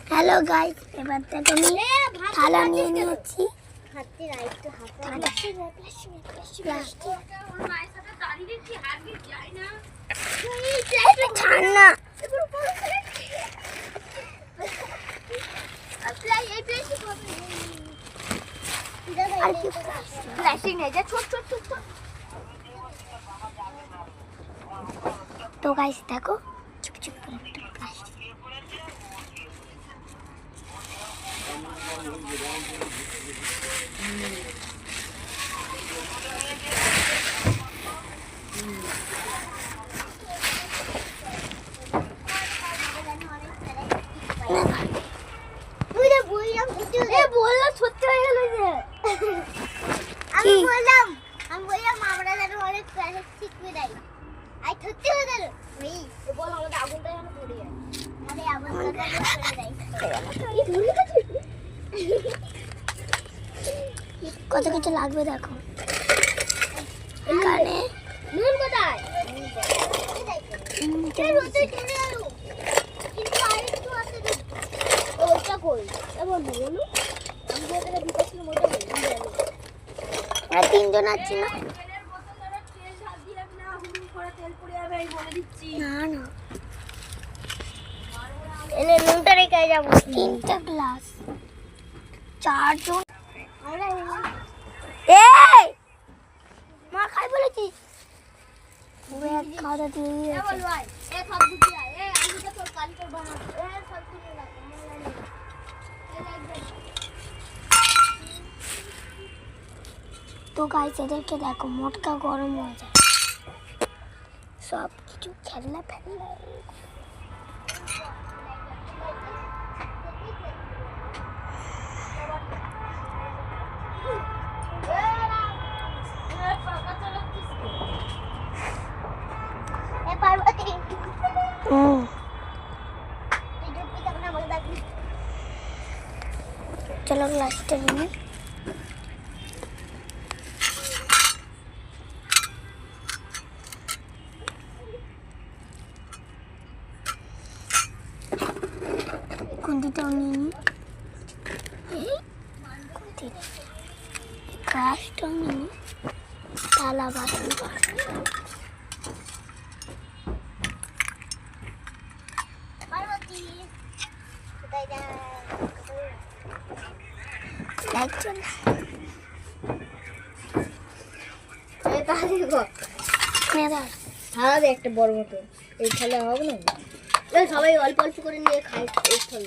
Hello guys, এবার দেখো আমি থালা নিয়ে নিয়েছি। ছাড় না, তো গাইস দেখো চুপ চুপ করে একটু প্লাস্টিক। বললাম সত্যি হয়ে গেল যে আমি বললাম আমরা যেন অনেক প্লাস্টিক বিদাই আই সত্যি হয়ে গেল। এই বল আমাদের আগুনটা যেন পড়ে যায়। আরে আগুনটা যেন পড়ে যায়। এই ধরে গেছে। কত কিছু লাগবে দেখো। এখানে নুন কোথায়? এই রোদে চলে গেল। কিন্তু আরেকটু আছে রে। ওটা কই? এবার বলো। আমি যেটা দিতেছি ওটা বল। আর তিনজন আছি না? না না, এনে নুনটা রেখে যাবো। তিনটা গ্লাস, চারজন। এই মা খাই বলেছি খাওয়া দিয়ে এ বল ভাই এ সব দিতে আয় এ আলুটা তোর কালি করে বানাবো এ সব কিছু লাগবে এ লাগবে। তো গাইস এদেরকে দেখো মোটকা গরম হয়ে যায়, সব কিছু খেলনা ফেলনা। এ পার্বতী হুম, তুই যদি পিতা না বল দেখি চলো গ্লাসটা নিয়ে। খুন্তিটাও নিয়ে নিই, গ্লাসটাও নিয়ে নিই, থালা বাসন। পার্বতী কোথায় যায় দেখছো না? এই তাহলে গো নিয়ে দাও। থালা দে একটা বড় মতো এই থালা হবে না। সবাই অল্প অল্প করে নিয়ে খাই এই থালা।